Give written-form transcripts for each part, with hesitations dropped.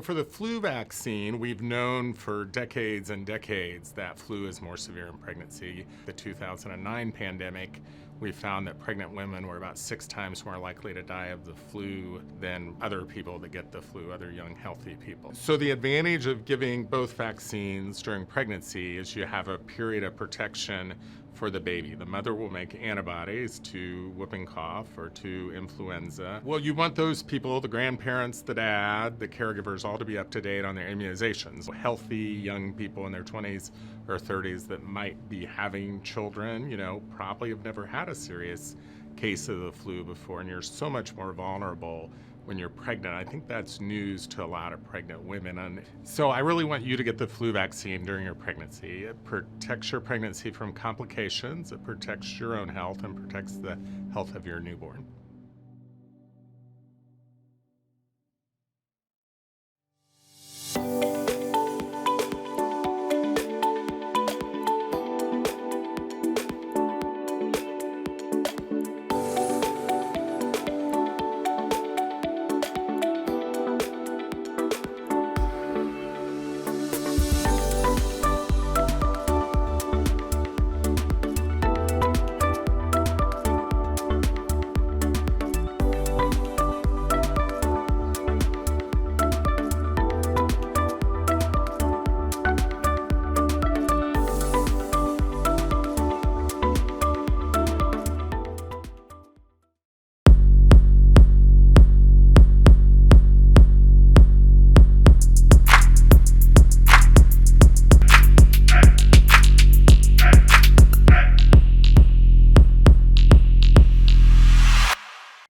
for the flu vaccine, we've known for decades and decades that flu is more severe in pregnancy. The 2009 pandemic, we found that pregnant women were about 6 times more likely to die of the flu than other people that get the flu, other young, healthy people. So the advantage of giving both vaccines during pregnancy is you have a period of protection for the baby. The mother will make antibodies to whooping cough or to influenza. Well, you want those people, the grandparents, the dad, the caregivers, all to be up to date on their immunizations. Healthy young people in their 20s or 30s that might be having children, probably have never had a serious case of the flu before, and you're so much more vulnerable when you're pregnant. I think that's news to a lot of pregnant women. And so I really want you to get the flu vaccine during your pregnancy. It protects your pregnancy from complications, it protects your own health, and protects the health of your newborn.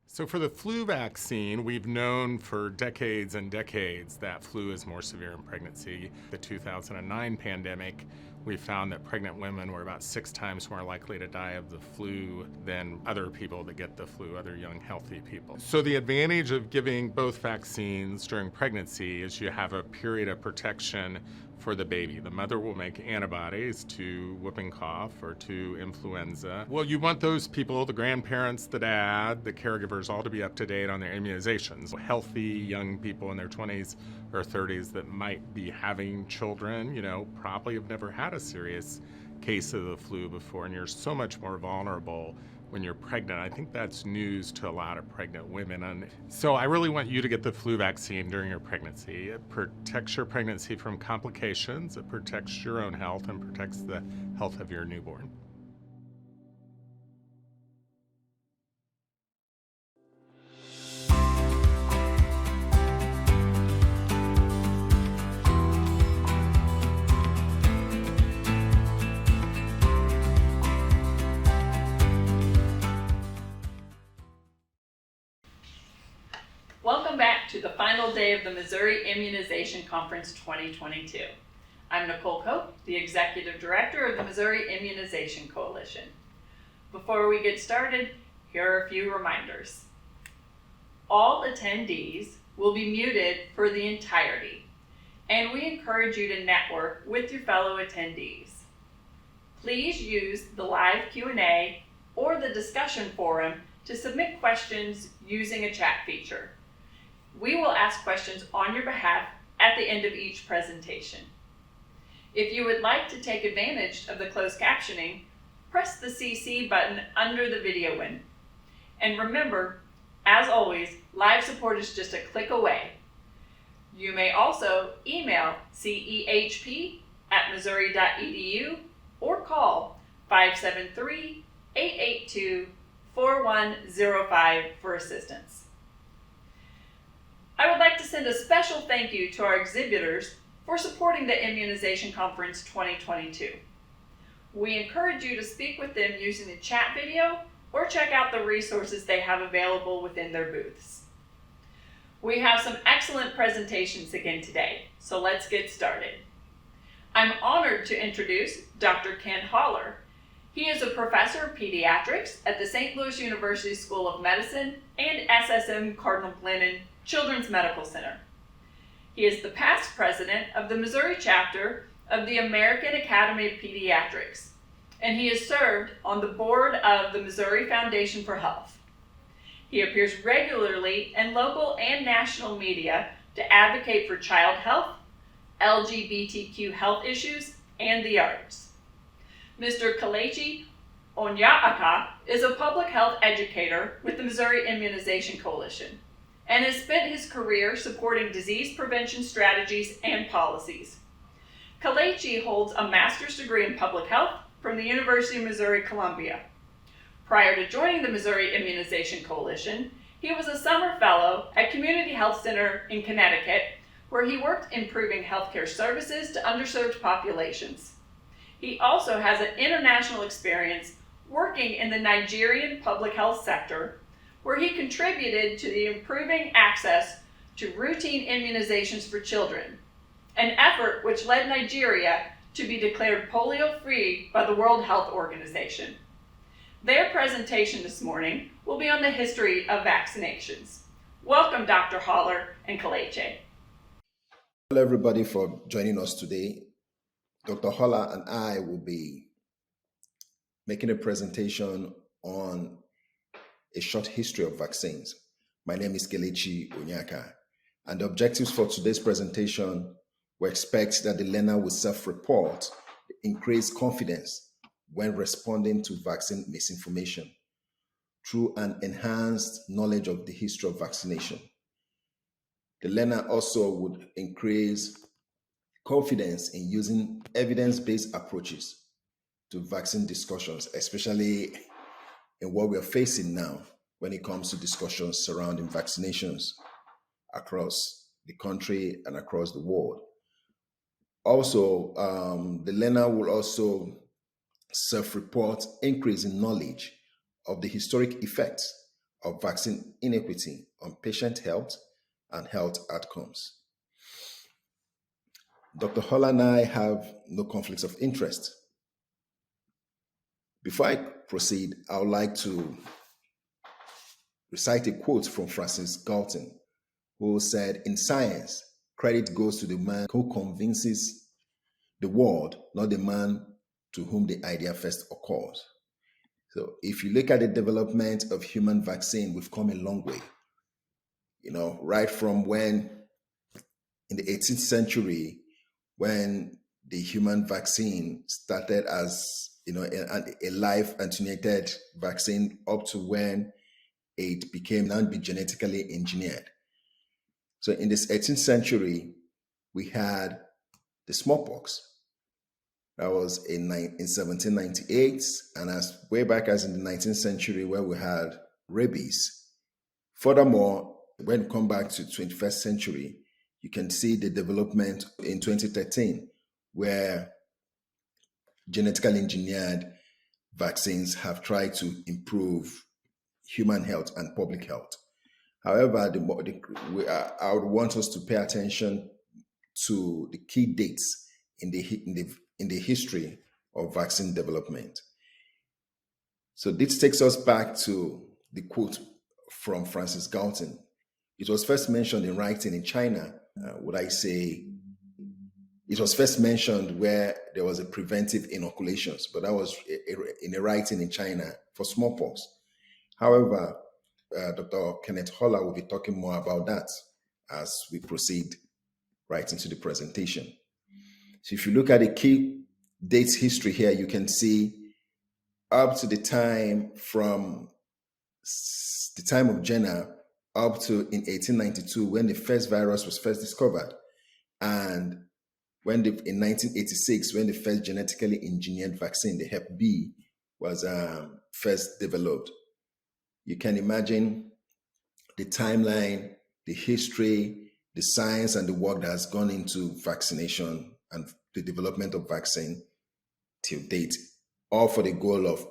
So for the flu vaccine, we've known for decades and decades that flu is more severe in pregnancy. The 2009 pandemic, we found that pregnant women were about 6 times more likely to die of the flu than other people that get the flu, other young, healthy people. So the advantage of giving both vaccines during pregnancy is you have a period of protection for the baby. The mother will make antibodies to whooping cough or to influenza. Well, you want those people, the grandparents, the dad, the caregivers, all to be up to date on their immunizations. Healthy young people in their 20s or 30s that might be having children, probably have never had a serious case of the flu before, and you're so much more vulnerable when you're pregnant. I think that's news to a lot of pregnant women. And so I really want you to get the flu vaccine during your pregnancy. It protects your pregnancy from complications, it protects your own health, and protects the health of your newborn. Welcome back to the final day of the Missouri Immunization Conference 2022. I'm Nicole Cope, the Executive Director of the Missouri Immunization Coalition. Before we get started, here are a few reminders. All attendees will be muted for the entirety, and we encourage you to network with your fellow attendees. Please use the live Q&A or the discussion forum to submit questions using a chat feature. We will ask questions on your behalf at the end of each presentation. If you would like to take advantage of the closed captioning, press the CC button under the video window. And remember, as always, live support is just a click away. You may also email cehp@missouri.edu or call 573-882-4105 for assistance. I would like to send a special thank you to our exhibitors for supporting the Immunization Conference 2022. We encourage you to speak with them using the chat video or check out the resources they have available within their booths. We have some excellent presentations again today, so let's get started. I'm honored to introduce Dr. Kenneth Haller. He is a professor of pediatrics at the St. Louis University School of Medicine and SSM Cardinal Glennon Children's Medical Center. He is the past president of the Missouri chapter of the American Academy of Pediatrics, and he has served on the board of the Missouri Foundation for Health. He appears regularly in local and national media to advocate for child health, LGBTQ health issues, and the arts. Mr. Kelechi Onyeaka is a public health educator with the Missouri Immunization Coalition and has spent his career supporting disease prevention strategies and policies. Kelechi holds a master's degree in public health from the University of Missouri-Columbia. Prior to joining the Missouri Immunization Coalition, he was a summer fellow at Community Health Center in Connecticut, where he worked improving healthcare services to underserved populations. He also has an international experience working in the Nigerian public health sector, where he contributed to the improving access to routine immunizations for children, an effort which led Nigeria to be declared polio-free by the World Health Organization. Their presentation this morning will be on the history of vaccinations. Welcome, Dr. Haller and Kelechi. Hello, everybody, for joining us today. Dr. Haller and I will be making a presentation on a short history of vaccines. My name is Kelechi Onyeaka, and the objectives for today's presentation, we expect that the learner will self-report increased confidence when responding to vaccine misinformation through an enhanced knowledge of the history of vaccination. The learner also would increase confidence in using evidence-based approaches to vaccine discussions, especially in what we're facing now when it comes to discussions surrounding vaccinations across the country and across the world. Also, the learner will also self-report increase in knowledge of the historic effects of vaccine inequity on patient health and health outcomes. Dr. Haller and I have no conflicts of interest. Before I proceed, I would like to recite a quote from Francis Galton, who said, "In science, credit goes to the man who convinces the world, not the man to whom the idea first occurs." So if you look at the development of human vaccine, we've come a long way. Right from when in the 18th century, when the human vaccine started as a live attenuated vaccine, up to when it became now be genetically engineered. So in this 18th century, we had the smallpox. That was in 1798, and as way back as in the 19th century, where we had rabies. Furthermore, when you come back to 21st century, you can see the development in 2013, where genetically engineered vaccines have tried to improve human health and public health. However, I would want us to pay attention to the key dates in the history of vaccine development. So this takes us back to the quote from Francis Galton. It was first mentioned in writing in China. It was first mentioned where there was a preventive inoculations, but that was in a writing in China for smallpox. However, Dr. Kenneth Haller will be talking more about that as we proceed right into the presentation. So if you look at the key dates history here, you can see up to the time from the time of Jenner up to in 1892, when the first virus was first discovered, and in 1986, when the first genetically engineered vaccine, the Hep B, was first developed. You can imagine the timeline, the history, the science, and the work that has gone into vaccination and the development of vaccine till date, all for the goal of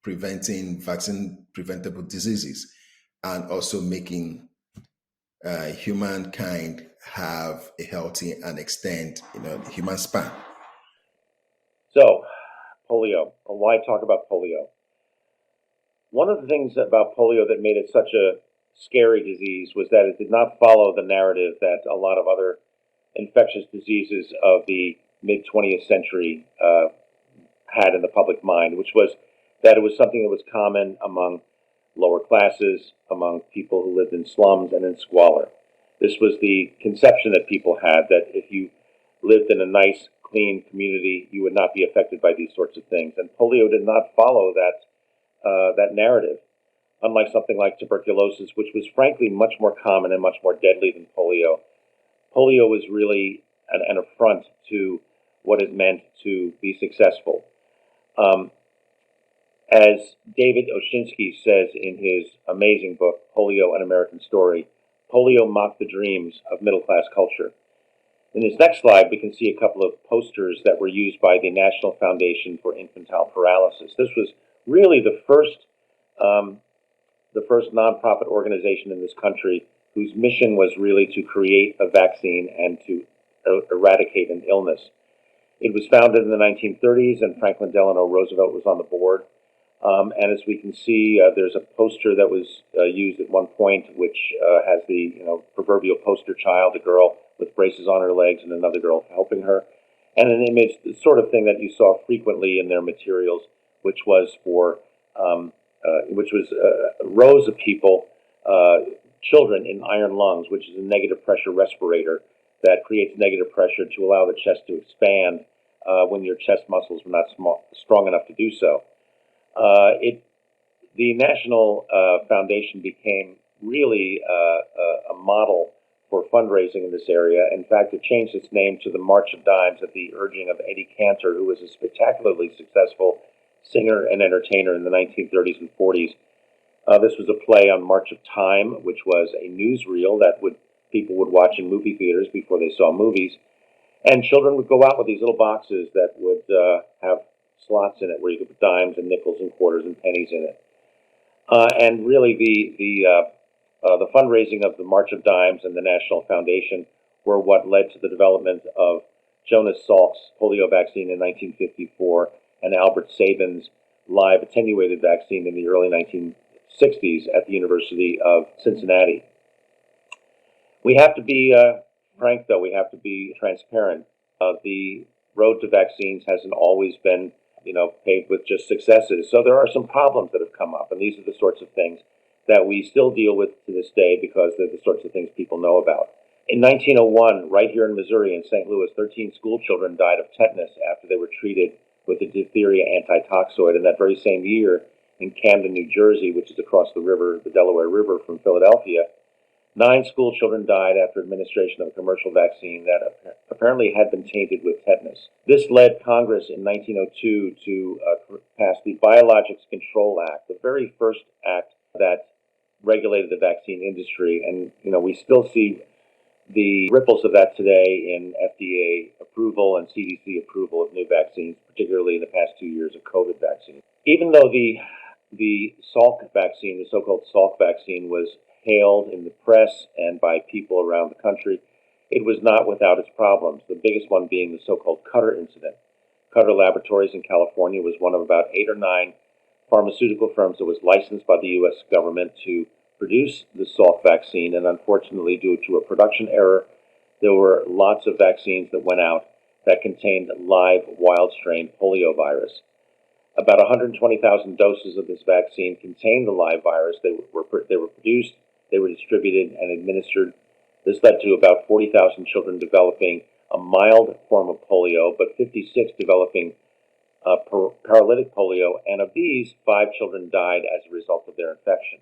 preventing vaccine-preventable diseases and also making humankind have a healthy and extend the human span. So, polio. Why talk about polio? One of the things about polio that made it such a scary disease was that it did not follow the narrative that a lot of other infectious diseases of the mid-20th century had in the public mind, which was that it was something that was common among lower classes, among people who lived in slums and in squalor. This was the conception that people had, that if you lived in a nice, clean community, you would not be affected by these sorts of things. And polio did not follow that narrative, unlike something like tuberculosis, which was frankly much more common and much more deadly than polio. Polio was really an affront to what it meant to be successful. As David Oshinsky says in his amazing book, Polio, An American Story, polio mocked the dreams of middle-class culture. In this next slide, we can see a couple of posters that were used by the National Foundation for Infantile Paralysis. This was really the first nonprofit organization in this country whose mission was really to create a vaccine and to eradicate an illness. It was founded in the 1930s, and Franklin Delano Roosevelt was on the board. And as we can see, there's a poster that was used at one point, which has the proverbial poster child, a girl with braces on her legs and another girl helping her, and an image, the sort of thing that you saw frequently in their materials, which was for rows of people, children in iron lungs, which is a negative pressure respirator that creates negative pressure to allow the chest to expand when your chest muscles were not strong enough to do so. The National Foundation became really a model for fundraising in this area. In fact, it changed its name to the March of Dimes at the urging of Eddie Cantor, who was a spectacularly successful singer and entertainer in the 1930s and 40s. This was a play on March of Time, which was a newsreel that people would watch in movie theaters before they saw movies. And children would go out with these little boxes that would have slots in it where you could put dimes and nickels and quarters and pennies in it. And really the fundraising of the March of Dimes and the National Foundation were what led to the development of Jonas Salk's polio vaccine in 1954 and Albert Sabin's live attenuated vaccine in the early 1960s at the University of Cincinnati. We have to be frank, though. We have to be transparent. The road to vaccines hasn't always been paved with just successes. So there are some problems that have come up, and these are the sorts of things that we still deal with to this day because they're the sorts of things people know about. In 1901, right here in Missouri, in St. Louis, 13 school children died of tetanus after they were treated with a diphtheria antitoxoid. And that very same year, in Camden, New Jersey, which is across the river, the Delaware River from Philadelphia, 9 school children died after administration of a commercial vaccine that apparently had been tainted with tetanus. This led Congress in 1902 to pass the Biologics Control Act, the very first act that regulated the vaccine industry. And, we still see the ripples of that today in FDA approval and CDC approval of new vaccines, particularly in the past 2 years of COVID vaccine. Even though the Salk vaccine, the so-called Salk vaccine, was hailed in the press and by people around the country, it was not without its problems, the biggest one being the so-called Cutter incident. Cutter Laboratories in California was one of about 8 or 9 pharmaceutical firms that was licensed by the U.S. government to produce the Salk vaccine, and unfortunately, due to a production error, there were lots of vaccines that went out that contained live wild strain polio virus. About 120,000 doses of this vaccine contained the live virus. They were produced, they were distributed and administered. This led to about 40,000 children developing a mild form of polio, but 56 developing paralytic polio, and of these, 5 children died as a result of their infection.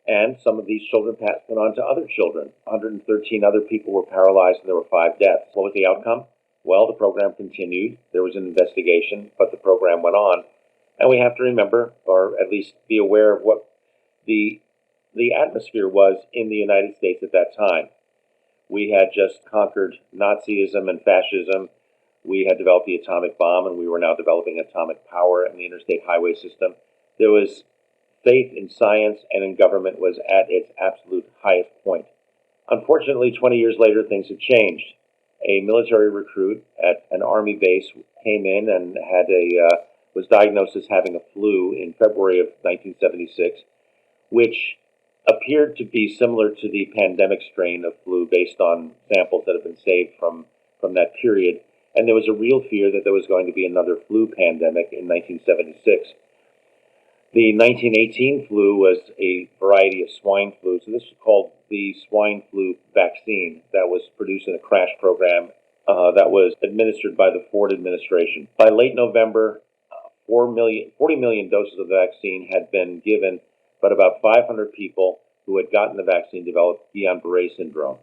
And some of these children went on to other children. 113 other people were paralyzed, and there were 5 deaths. What was the outcome? Well, the program continued. There was an investigation, but the program went on. And we have to remember, or at least be aware of what the atmosphere was in the United States at that time. We had just conquered Nazism and fascism. We had developed the atomic bomb, and we were now developing atomic power in the interstate highway system. There was faith in science and in government was at its absolute highest point. Unfortunately, 20 years later, things have changed. A military recruit at an Army base came in and was diagnosed as having a flu in February of 1976, which appeared to be similar to the pandemic strain of flu based on samples that have been saved from that period. And there was a real fear that there was going to be another flu pandemic in 1976. The 1918 flu was a variety of swine flu, so this was called the swine flu vaccine that was produced in a crash program that was administered by the Ford administration. By late November, 40 million doses of the vaccine had been given, but about 500 people who had gotten the vaccine developed Guillain-Barré syndrome.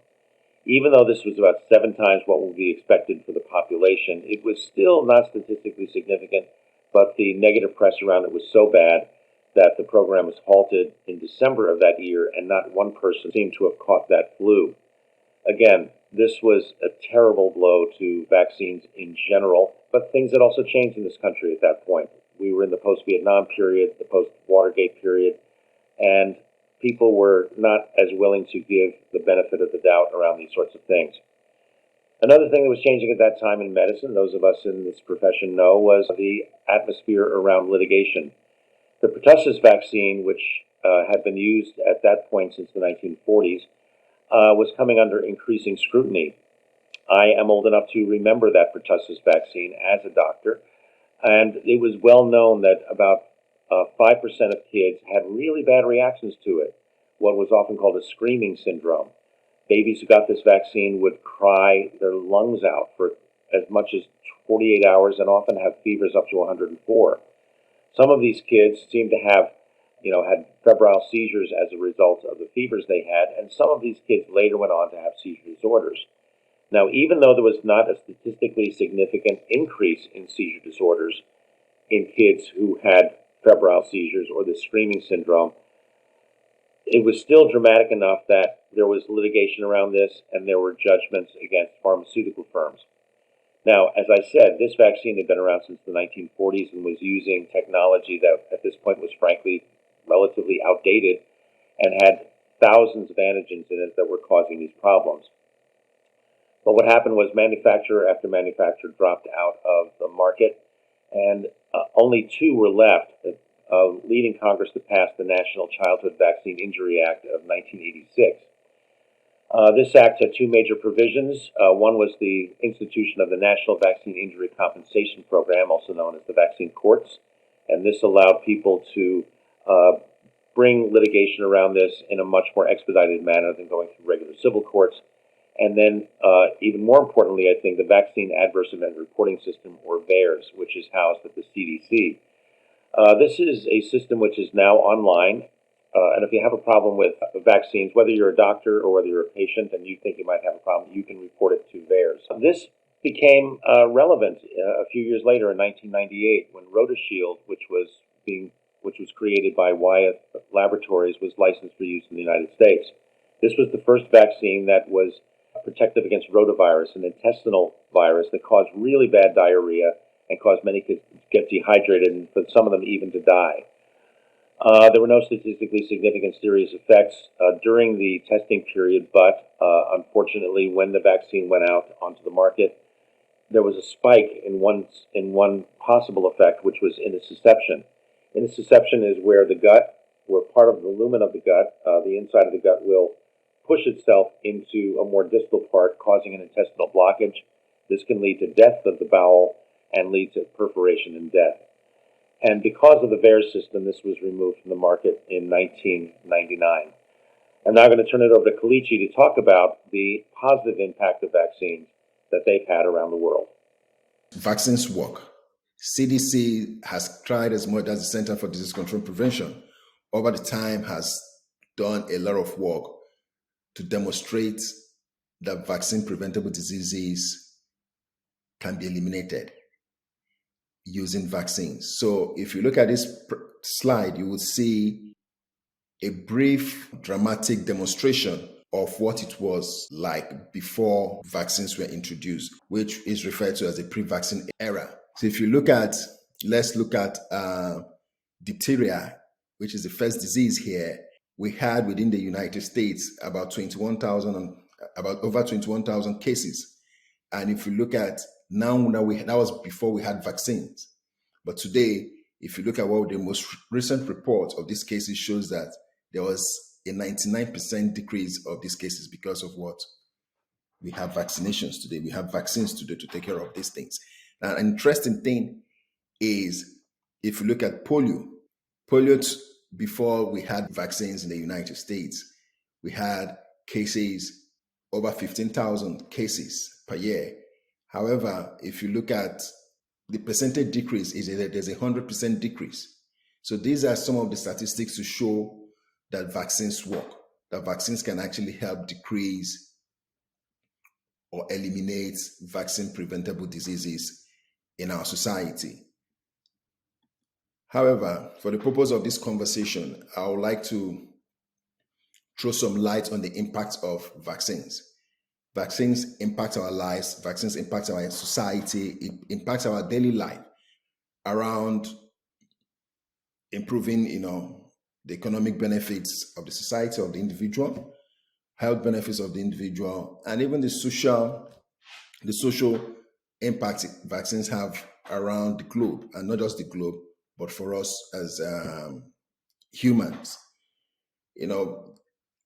Even though this was about 7 times what would be expected for the population, it was still not statistically significant, but the negative press around it was so bad that the program was halted in December of that year, and not one person seemed to have caught that flu. Again, this was a terrible blow to vaccines in general, but things had also changed in this country at that point. We were in the post-Vietnam period, the post-Watergate period, and people were not as willing to give the benefit of the doubt around these sorts of things. Another thing that was changing at that time in medicine, those of us in this profession know, was the atmosphere around litigation. The Pertussis Vaccine, which had been used at that point since the 1940s, was coming under increasing scrutiny. I am old enough to remember that Pertussis Vaccine as a doctor, and it was well known that about 5% of kids had really bad reactions to it, what was often called a screaming syndrome. Babies who got this vaccine would cry their lungs out for as much as 48 hours and often have fevers up to 104. Some of these kids seemed to have, had febrile seizures as a result of the fevers they had, and some of these kids later went on to have seizure disorders. Now, even though there was not a statistically significant increase in seizure disorders in kids who had febrile seizures or the screaming syndrome, it was still dramatic enough that there was litigation around this and there were judgments against pharmaceutical firms. Now, as I said, this vaccine had been around since the 1940s and was using technology that at this point was frankly relatively outdated and had thousands of antigens in it that were causing these problems. But what happened was manufacturer after manufacturer dropped out of the market, and only 2 were left, leading Congress to pass the National Childhood Vaccine Injury Act of 1986. This act had 2 major provisions. One was the institution of the National Vaccine Injury Compensation Program, also known as the vaccine courts, and this allowed people to bring litigation around this in a much more expedited manner than going through regular civil courts. And then, even more importantly, I think, the Vaccine Adverse Event Reporting System, or VAERS, which is housed at the CDC. This is a system which is now online, and if you have a problem with vaccines, whether you're a doctor or whether you're a patient and you think you might have a problem, you can report it to VAERS. This became relevant a few years later in 1998 when RotaShield, which was created by Wyeth Laboratories, was licensed for use in the United States. This was the first vaccine that was protective against rotavirus, an intestinal virus that caused really bad diarrhea and caused many kids to get dehydrated, and for some of them even to die. There were no statistically significant serious effects during the testing period, but unfortunately, when the vaccine went out onto the market, there was a spike in one possible effect, which was intussusception. Intussusception is where part of the lumen of the gut, the inside of the gut, will push itself into a more distal part, causing an intestinal blockage. This can lead to death of the bowel and lead to perforation and death. And because of the VAERS system, this was removed from the market in 1999. I'm now going to turn it over to Kelechi to talk about the positive impact of vaccines that they've had around the world. Vaccines work. CDC has tried as much as the Center for Disease Control and Prevention over the time has done a lot of work to demonstrate that vaccine-preventable diseases can be eliminated using vaccines. So if you look at this slide, you will see a brief, dramatic demonstration of what it was like before vaccines were introduced, which is referred to as the pre-vaccine era. So if you let's look at diphtheria, which is the first disease here. We had within the United States about over 21,000 cases. And if you look at now that was before we had vaccines. But today, if you look at what the most recent report of these cases shows that there was a 99% decrease of these cases because of what? We have vaccinations today. We have vaccines today to take care of these things. Now, an interesting thing is if you look at polio, Polio, before we had vaccines in the United States, we had cases, over 15,000 cases per year. However, if you look at the percentage decrease, there's a 100% decrease. So these are some of the statistics to show that vaccines work, that vaccines can actually help decrease or eliminate vaccine-preventable diseases in our society. However, for the purpose of this conversation, I would like to throw some light on the impact of vaccines. Vaccines impact our lives, vaccines impact our society, it impacts our daily life around improving, the economic benefits of the society, of the individual, health benefits of the individual, and even the social impact vaccines have around the globe, and not just the globe, but for us as humans.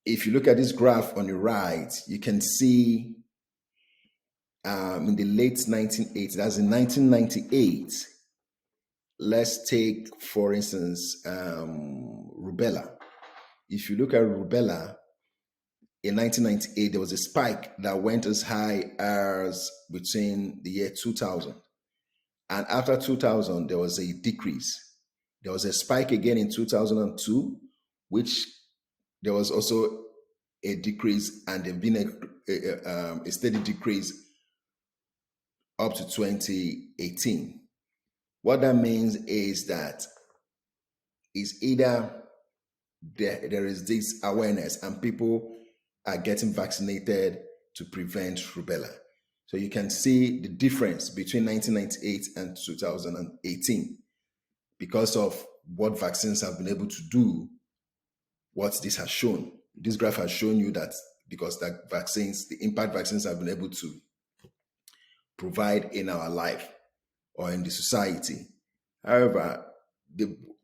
If you look at this graph on the right, you can see in the late 1980s, that's in 1998, let's take, for instance, rubella. If you look at rubella, in 1998, there was a spike that went as high as between the year 2000. And after 2000, there was a decrease. There was a spike again in 2002, which there was also a decrease, and there's been a steady decrease up to 2018. What that means is that is either there is this awareness and people are getting vaccinated to prevent rubella. So you can see the difference between 1998 and 2018 because of what vaccines have been able to do, what this has shown. This graph has shown you that because the impact vaccines have been able to provide in our life or in the society. However,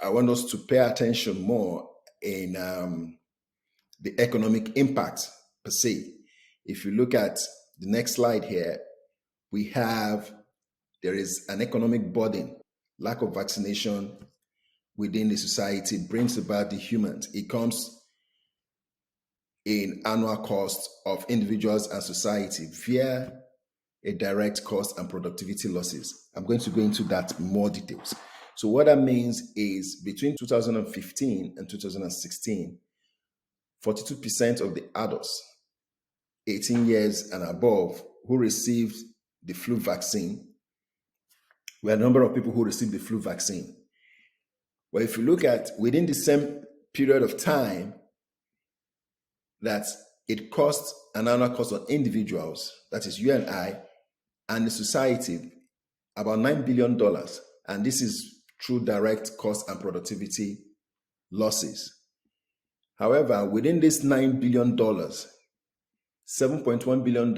I want us to pay attention more in the economic impact per se. If you look at the next slide here, there is an economic burden. Lack of vaccination within the society brings about the humans. It comes in annual cost of individuals and society via a direct cost and productivity losses. I'm going to go into that in more details. So what that means is between 2015 and 2016, 42% of the adults 18 years and above who received the flu vaccine were a number of people who received the flu vaccine. Well, if you look at within the same period of time, that it costs an annual cost on individuals, that is you and I, and the society, about $9 billion. And this is through direct cost and productivity losses. However, within this $9 billion, $7.1 billion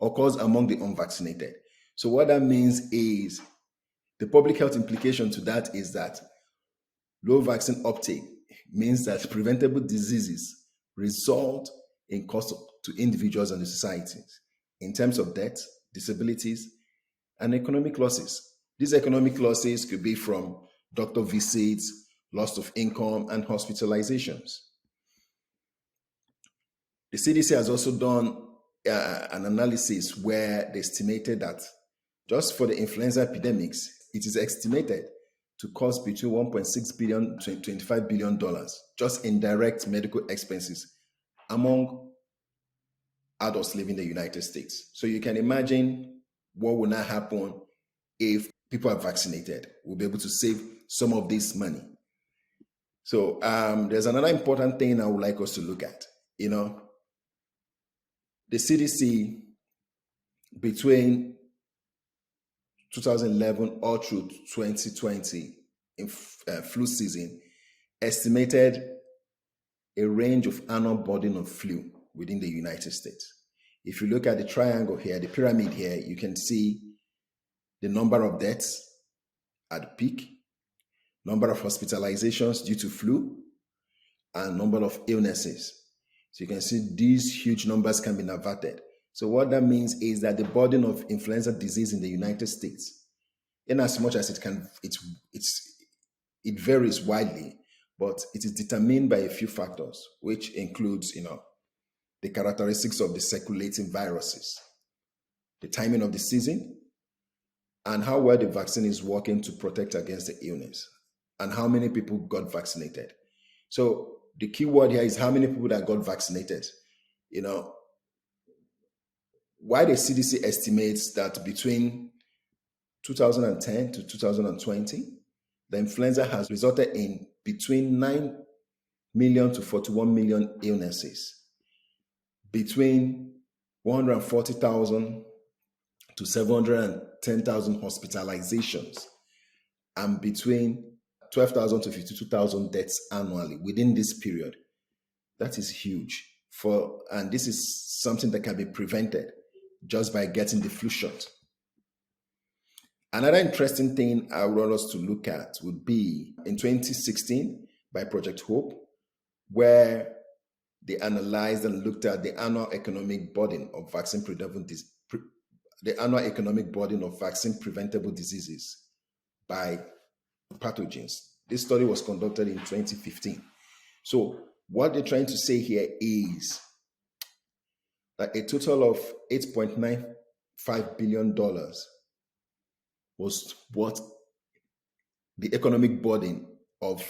occurs among the unvaccinated. So what that means is the public health implication to that is that low vaccine uptake means that preventable diseases result in cost to individuals and the societies in terms of death, disabilities, and economic losses. These economic losses could be from doctor visits, loss of income, and hospitalizations. The CDC has also done an analysis where they estimated that just for the influenza epidemics, it is estimated to cost between $1.6 billion to $25 billion just in direct medical expenses among adults living in the United States. So you can imagine what will not happen if people are vaccinated. We'll be able to save some of this money. So there's another important thing I would like us to look at. The CDC between 2011 all through 2020 in flu season estimated a range of annual burden of flu within the United States. If you look at the triangle here, the pyramid here, you can see the number of deaths at the peak, number of hospitalizations due to flu, and number of illnesses. So you can see these huge numbers can be averted. So what that means is that the burden of influenza disease in the United States in as much as it varies widely, but it is determined by a few factors, which includes, the characteristics of the circulating viruses, the timing of the season, and how well the vaccine is working to protect against the illness, and how many people got vaccinated. So the key word here is how many people that got vaccinated. Why the CDC estimates that between 2010 to 2020, the influenza has resulted in between 9 million to 41 million illnesses, between 140,000 to 710,000 hospitalizations, and between 12,000 to 52,000 deaths annually within this period. That is huge. And this is something that can be prevented just by getting the flu shot. Another interesting thing I want us to look at would be in 2016 by Project Hope, where they analyzed and looked at the annual economic burden of vaccine preventable diseases by pathogens. This study was conducted in 2015. So what they're trying to say here is that a total of $8.95 billion was what the economic burden of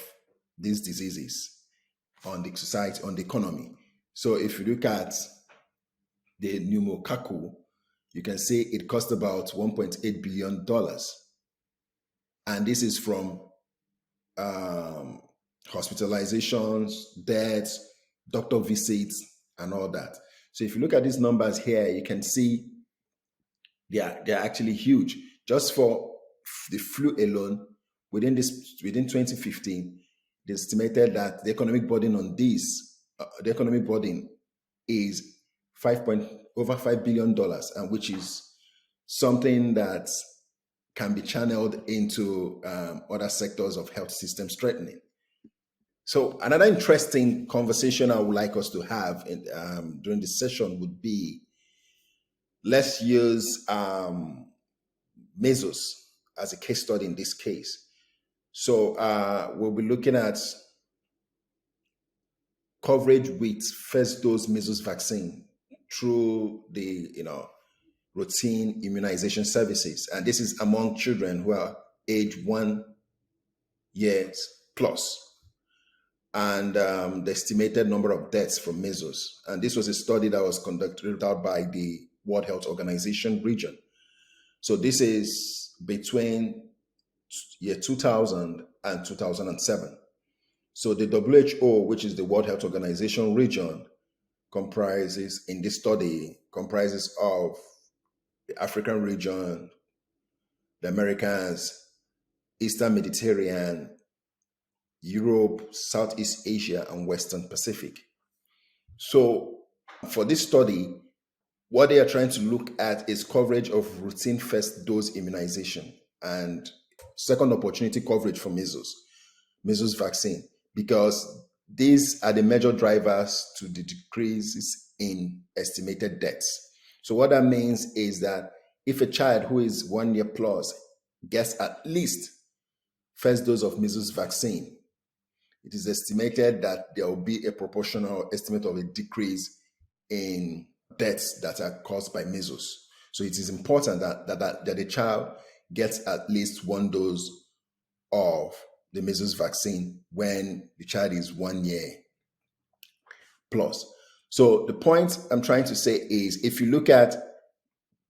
these diseases on the society, on the economy. So if you look at the pneumococcal, you can say it cost about $1.8 billion. And this is from hospitalizations, deaths, doctor visits, and all that. So if you look at these numbers here, you can see they're actually huge. Just for the flu alone, within 2015, they estimated that the economic burden on this, is over $5 billion, and which is something that can be channeled into other sectors of health system strengthening. So another interesting conversation I would like us to have during this session would be, let's use measles as a case study in this case. So we'll be looking at coverage with first dose measles vaccine through the routine immunization services, and this is among children who are age 1 year plus, and the estimated number of deaths from measles. And this was a study that was conducted out by the World Health Organization region. So this is between year 2000 and 2007. So the WHO, which is the World Health Organization region, comprises of the African region, the Americas, Eastern Mediterranean, Europe, Southeast Asia, and Western Pacific. So for this study, what they are trying to look at is coverage of routine first dose immunization and second opportunity coverage for measles vaccine, because these are the major drivers to the decreases in estimated deaths. So what that means is that if a child who is 1 year plus gets at least first dose of measles vaccine, it is estimated that there will be a proportional estimate of a decrease in deaths that are caused by measles. So it is important that the child gets at least one dose of the measles vaccine when the child is 1 year plus. So the point I'm trying to say is, if you look at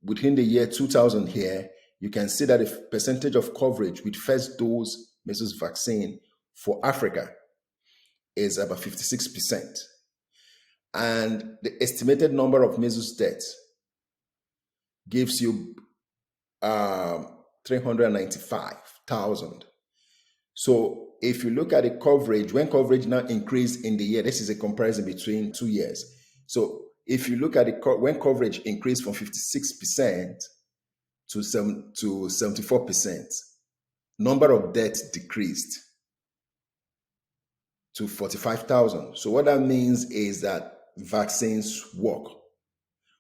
within the year 2000 here, you can see that the percentage of coverage with first dose measles vaccine for Africa is about 56%. And the estimated number of measles deaths gives you 395,000. So if you look at the coverage, when coverage now increased in the year, this is a comparison between 2 years. So if you look at when coverage increased from 56% to 74%, number of deaths decreased to 45,000. So what that means is that vaccines work.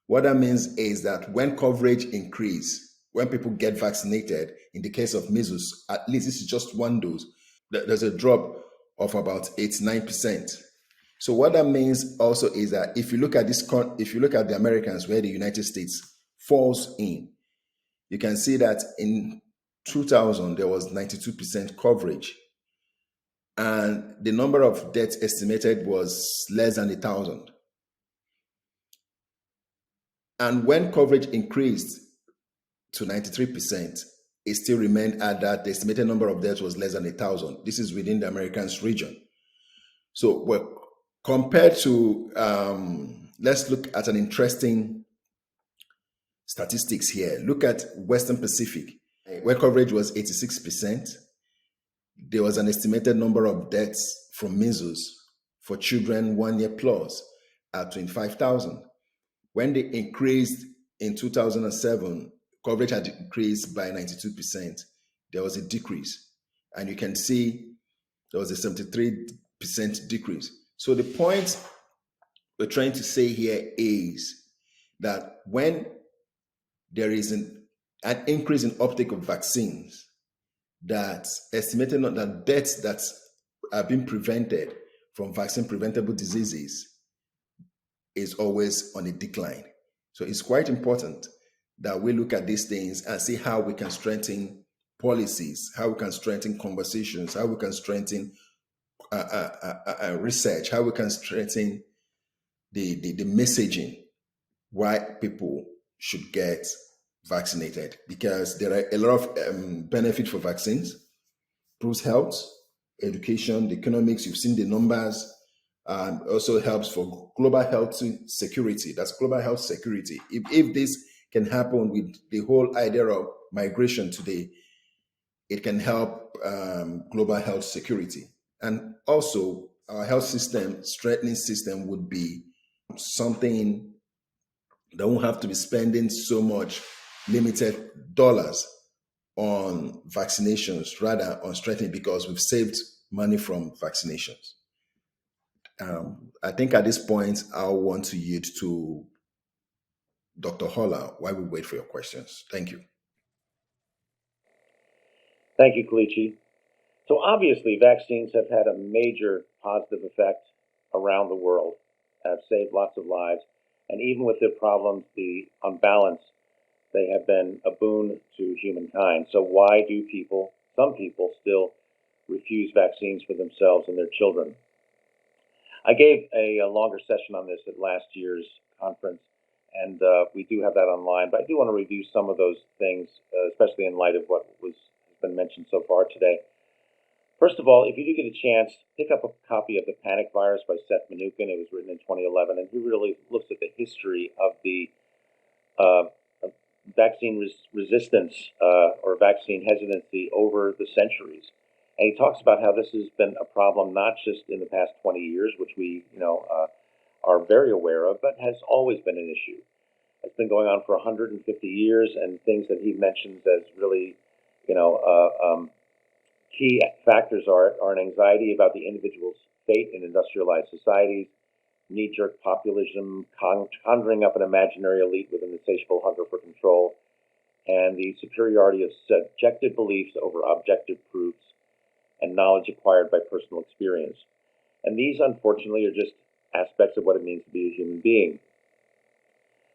What that means is that when coverage increases, when people get vaccinated, in the case of measles, at least this is just one dose, there's a drop of about 89%. So what that means also is that if you look at if you look at the Americans, where the United States falls in, you can see that in 2000 there was 92% coverage, and the number of deaths estimated was less than 1,000. And when coverage increased to 93%, it still remained at that. The estimated number of deaths was less than 1,000. This is within the Americans region. So well, compared to, let's look at an interesting statistics here. Look at Western Pacific, where coverage was 86%. There was an estimated number of deaths from measles for children 1 year plus at 25,000. When they increased in 2007, coverage had increased by 92%. There was a decrease. And you can see there was a 73% decrease. So the point we're trying to say here is that when there is an increase in uptake of vaccines, that estimated that deaths that are being prevented from vaccine preventable diseases is always on a decline. So it's quite important that we look at these things and see how we can strengthen policies, how we can strengthen conversations, how we can strengthen research, how we can strengthen the messaging why people should get vaccinated, because there are a lot of benefit for vaccines. Improves health, education, the economics. You've seen the numbers. Also helps for global health security. That's global health security. If this can happen with the whole idea of migration today, it can help global health security. And also our health system, strengthening system would be something that won't have to be spending so much limited dollars on vaccinations, rather on strengthening, because we've saved money from vaccinations. I think at this point, I'll want to yield to Dr. Haller while we wait for your questions. Thank you. Thank you, Kelechi. So obviously, vaccines have had a major positive effect around the world, have saved lots of lives, and even with their problems, the unbalance, they have been a boon to humankind. So why do some people still refuse vaccines for themselves and their children? I gave a longer session on this at last year's conference, and we do have that online, but I do want to review some of those things, especially in light of what has been mentioned so far today. First of all, if you do get a chance, pick up a copy of The Panic Virus by Seth Manukin. It was written in 2011, and he really looks at the history of the vaccine resistance or vaccine hesitancy over the centuries. And he talks about how this has been a problem not just in the past 20 years, which we are very aware of, but has always been an issue. It's been going on for 150 years, and things that he mentions as really, key factors are an anxiety about the individual's fate in industrialized societies, knee-jerk populism, conjuring up an imaginary elite with an insatiable hunger for control, and the superiority of subjective beliefs over objective proofs, and knowledge acquired by personal experience. And these, unfortunately, are just aspects of what it means to be a human being.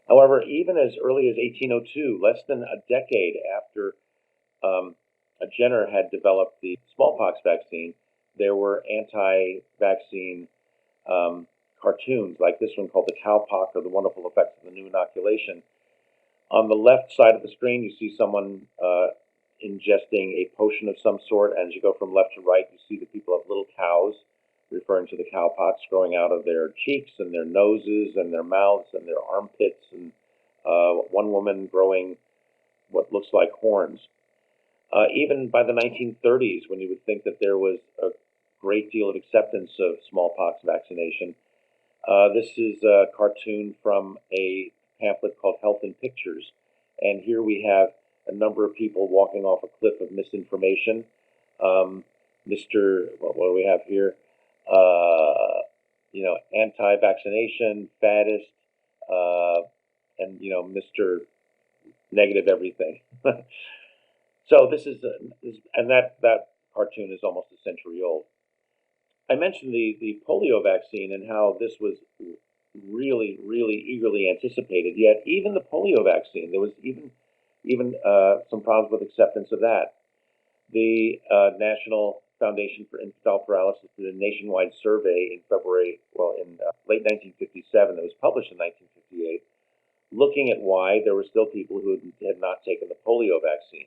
However, even as early as 1802, less than a decade after Jenner had developed the smallpox vaccine, there were anti-vaccine cartoons like this one called The Cowpox or The Wonderful Effects of the New Inoculation. On the left side of the screen, you see someone ingesting a potion of some sort, and as you go from left to right, you see the people have little cows, referring to the cowpox, growing out of their cheeks and their noses and their mouths and their armpits, and one woman growing what looks like horns. Even by the 1930s, when you would think that there was a great deal of acceptance of smallpox vaccination, this is a cartoon from a pamphlet called Health in Pictures. And here we have a number of people walking off a cliff of misinformation. What do we have here? Anti-vaccination, faddist, and Mr. negative everything. So that cartoon is almost a century old. I mentioned the polio vaccine and how this was really, really eagerly anticipated. Yet even the polio vaccine, there was even some problems with acceptance of that. The National Foundation for Infantile Paralysis did a nationwide survey in late 1957 that was published in 1958, looking at why there were still people who had not taken the polio vaccine.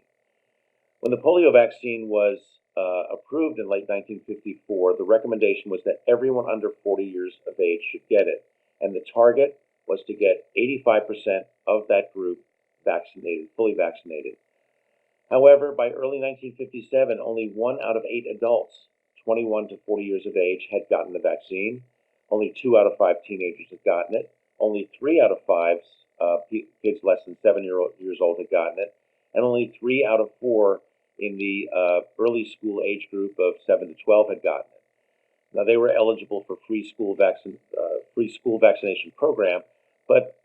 When the polio vaccine was approved in late 1954, the recommendation was that everyone under 40 years of age should get it. And the target was to get 85% of that group vaccinated, fully vaccinated. However, by early 1957, only 1 out of 8 adults, 21 to 40 years of age, had gotten the vaccine. Only 2 out of 5 teenagers had gotten it. Only 3 out of 5 kids less than 7 years old had gotten it. And only 3 out of 4 in the early school age group of 7 to 12 had gotten it. Now, they were eligible for free school vaccination program, but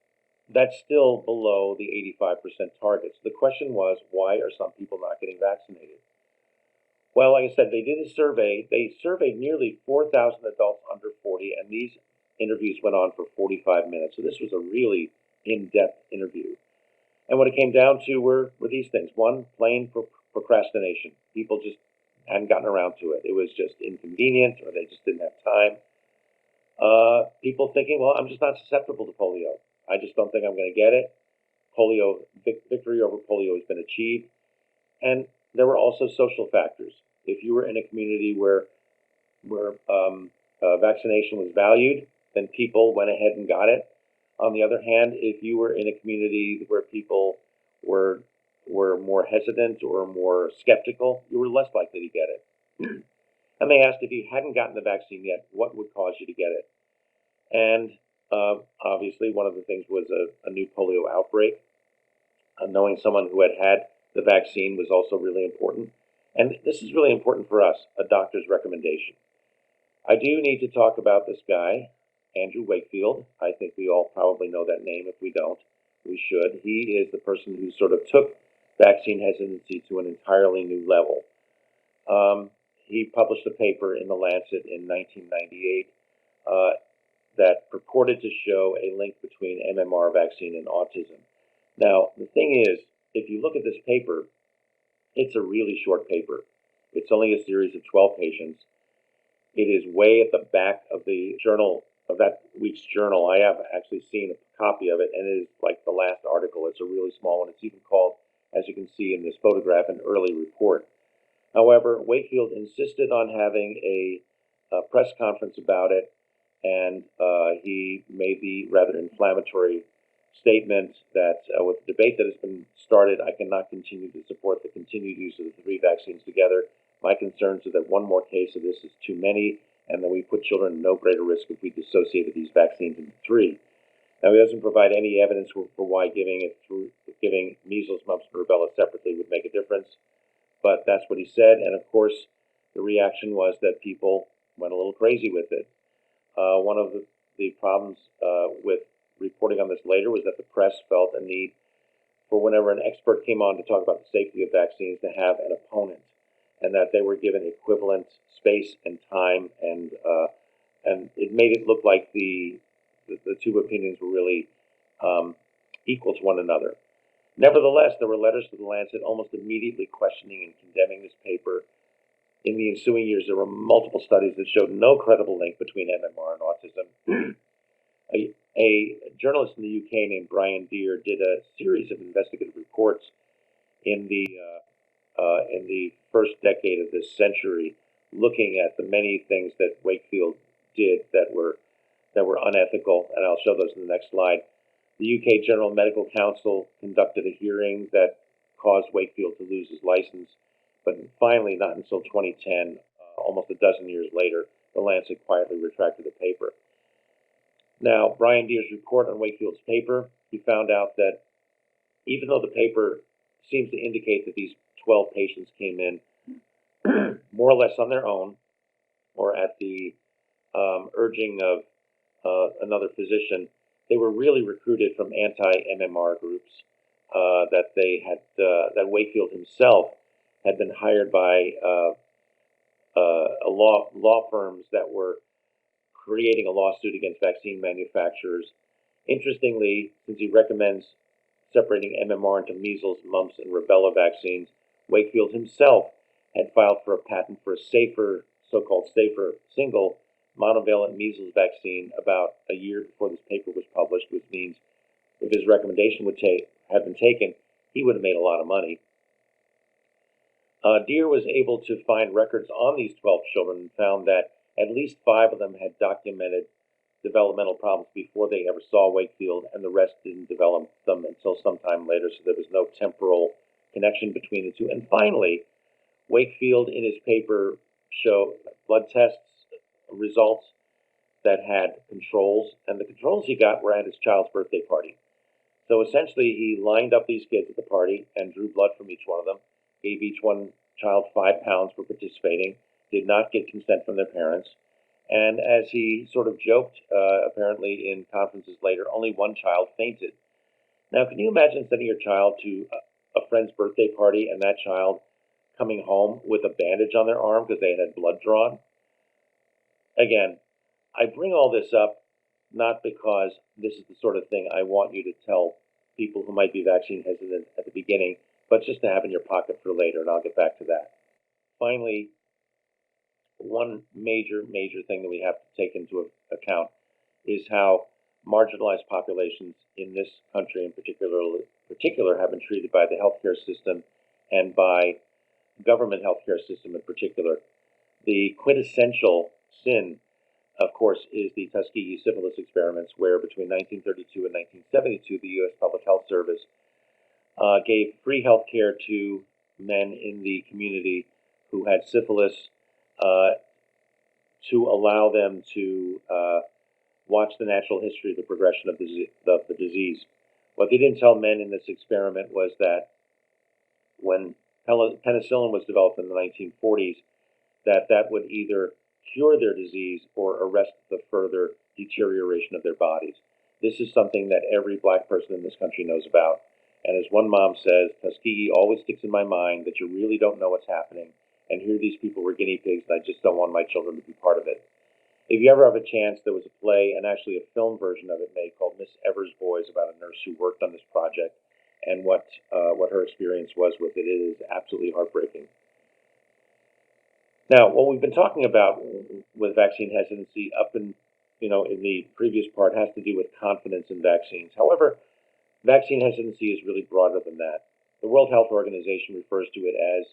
that's still below the 85% target. So the question was, why are some people not getting vaccinated? Well, like I said, they did a survey. They surveyed nearly 4,000 adults under 40, and these interviews went on for 45 minutes. So this was a really in-depth interview. And what it came down to were these things. One, plain procrastination. People just hadn't gotten around to it. It was just inconvenient, or they just didn't have time. People thinking, well, I'm just not susceptible to polio. I just don't think I'm going to get it. Victory over polio has been achieved. And there were also social factors. If you were in a community where vaccination was valued, then people went ahead and got it. On the other hand, if you were in a community where people were more hesitant or more skeptical, you were less likely to get it. And they asked if you hadn't gotten the vaccine yet, what would cause you to get it? And obviously, one of the things was a new polio outbreak. Knowing someone who had the vaccine was also really important. And this is really important for us, a doctor's recommendation. I do need to talk about this guy, Andrew Wakefield. I think we all probably know that name. If we don't, we should. He is the person who sort of took vaccine hesitancy to an entirely new level. He published a paper in The Lancet in 1998 that purported to show a link between MMR vaccine and autism. Now, the thing is, if you look at this paper, it's a really short paper. It's only a series of 12 patients. It is way at the back of the journal, of that week's journal. I have actually seen a copy of it, and it is like the last article. It's a really small one. It's even called, as you can see in this photograph, an early report. However, Wakefield insisted on having a press conference about it, and he made the rather inflammatory statement that with the debate that has been started, I cannot continue to support the continued use of the 3 vaccines together. My concerns are that one more case of this is too many, and that we put children at no greater risk if we dissociated these vaccines into 3. Now, he doesn't provide any evidence for why giving measles, mumps, and rubella separately would make a difference, but that's what he said. And of course, the reaction was that people went a little crazy with it. One of the problems with reporting on this later was that the press felt a need for whenever an expert came on to talk about the safety of vaccines to have an opponent, and that they were given equivalent space and time, and it made it look like the 2 opinions were really equal to one another. Nevertheless, there were letters to The Lancet almost immediately questioning and condemning this paper. In the ensuing years, there were multiple studies that showed no credible link between MMR and autism. A journalist in the UK named Brian Deere did a series of investigative reports in the first decade of this century, looking at the many things that Wakefield did that were unethical, and I'll show those in the next slide. The UK General Medical Council conducted a hearing that caused Wakefield to lose his license, but finally, not until 2010, almost a dozen years later, The Lancet quietly retracted the paper. Now, Brian Deere's report on Wakefield's paper, he found out that even though the paper seems to indicate that these 12 patients came in more or less on their own, or at the urging of another physician, they were really recruited from anti-MMR groups. that they had that Wakefield himself had been hired by law firms that were creating a lawsuit against vaccine manufacturers. Interestingly, since he recommends separating MMR into measles, mumps, and rubella vaccines, Wakefield himself had filed for a patent for a safer, so-called safer, single monovalent measles vaccine about a year before this paper was published, which means if his recommendation would have been taken, he would have made a lot of money. Deere was able to find records on these 12 children and found that at least 5 of them had documented developmental problems before they ever saw Wakefield, and the rest didn't develop them until sometime later, so there was no temporal connection between the two. And finally, Wakefield in his paper showed blood tests results that had controls, and the controls he got were at his child's birthday party. So essentially, he lined up these kids at the party and drew blood from each one of them, gave each one child 5 pounds for participating, did not get consent from their parents, and as he sort of joked, apparently in conferences later, only one child fainted. Now, can you imagine sending your child to a friend's birthday party and that child coming home with a bandage on their arm because they had blood drawn? Again, I bring all this up not because this is the sort of thing I want you to tell people who might be vaccine hesitant at the beginning, but just to have in your pocket for later, and I'll get back to that. Finally, one major thing that we have to take into account is how marginalized populations in this country in particular have been treated by the healthcare system and by government healthcare system in particular. The quintessential sin, of course, is the Tuskegee syphilis experiments, where between 1932 and 1972, the U.S. Public Health Service gave free health care to men in the community who had syphilis to allow them to watch the natural history of the progression of the disease. What they didn't tell men in this experiment was that when penicillin was developed in the 1940s, that would either cure their disease or arrest the further deterioration of their bodies. This is something that every black person in this country knows about. And as one mom says, Tuskegee always sticks in my mind that you really don't know what's happening. And here these people were guinea pigs, and I just don't want my children to be part of it. If you ever have a chance, there was a play and actually a film version of it made called Miss Evers' Boys about a nurse who worked on this project and what her experience was with it. It is absolutely heartbreaking. Now, what we've been talking about with vaccine hesitancy up in the previous part has to do with confidence in vaccines. However, vaccine hesitancy is really broader than that. The World Health Organization refers to it as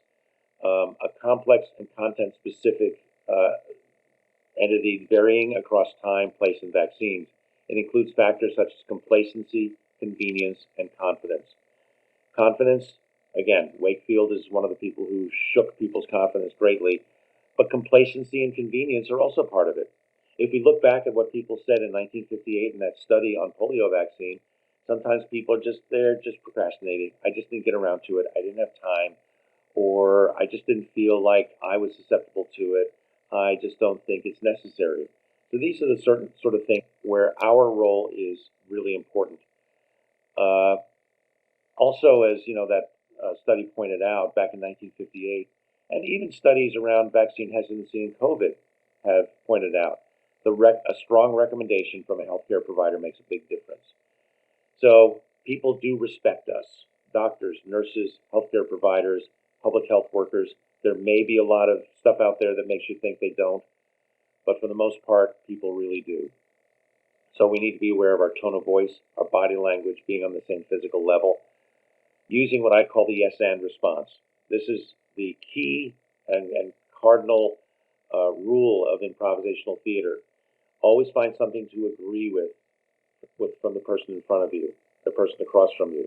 a complex and content-specific entity varying across time, place, and vaccines. It includes factors such as complacency, convenience, and confidence. Confidence, again, Wakefield is one of the people who shook people's confidence greatly, but complacency and convenience are also part of it. If we look back at what people said in 1958 in that study on polio vaccine, sometimes people are just procrastinating. I just didn't get around to it. I didn't have time, or I just didn't feel like I was susceptible to it. I just don't think it's necessary. So these are the certain sort of things where our role is really important. Also, as that study pointed out back in 1958, and even studies around vaccine hesitancy and COVID have pointed out, a strong recommendation from a healthcare provider makes a big difference. So people do respect us, doctors, nurses, healthcare providers, public health workers. There may be a lot of stuff out there that makes you think they don't, but for the most part, people really do. So we need to be aware of our tone of voice, our body language, being on the same physical level, using what I call the yes and response. This is the key and cardinal rule of improvisational theater. Always find something to agree with from the person in front of you, the person across from you.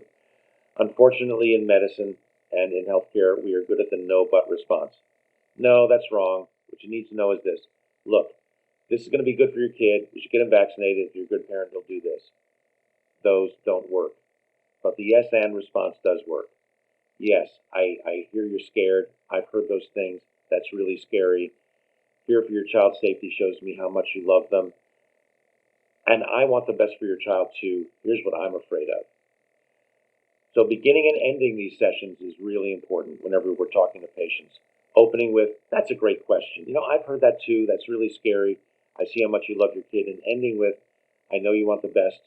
Unfortunately, in medicine and in healthcare, we are good at the no but response. No, that's wrong. What you need to know is this. Look, this is going to be good for your kid. You should get him vaccinated. If you're a good parent, you'll do this. Those don't work. But the yes and response does work. Yes, I hear you're scared. I've heard those things. That's really scary. Fear for your child's safety shows me how much you love them. And I want the best for your child too. Here's what I'm afraid of. So beginning and ending these sessions is really important whenever we're talking to patients. Opening with, that's a great question. I've heard that too. That's really scary. I see how much you love your kid. And ending with, I know you want the best.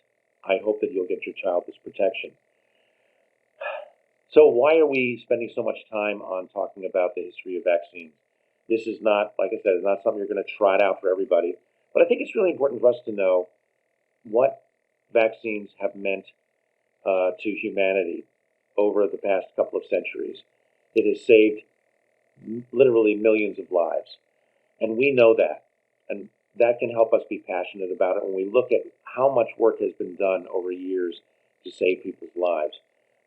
I hope that you'll get your child this protection. So why are we spending so much time on talking about the history of vaccines? This is not, like I said, it's not something you're going to trot out for everybody. But I think it's really important for us to know what vaccines have meant to humanity over the past couple of centuries. It has saved literally millions of lives. And we know that. And that can help us be passionate about it when we look at how much work has been done over years to save people's lives.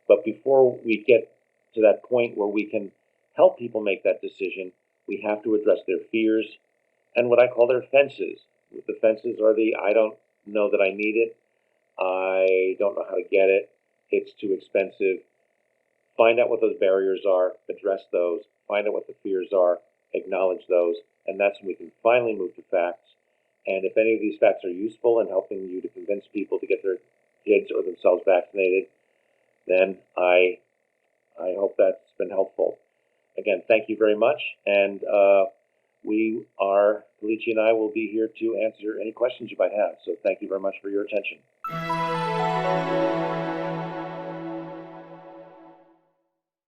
But before we get to that point where we can help people make that decision, we have to address their fears and what I call their fences. The fences are I don't know that I need it. I don't know how to get it. It's too expensive. Find out what those barriers are, address those, find out what the fears are, acknowledge those, and that's when we can finally move to facts. And if any of these facts are useful in helping you to convince people to get their kids or themselves vaccinated, then I hope that's been helpful. Again, thank you very much, and Kelechi and I will be here to answer any questions you might have. So thank you very much for your attention.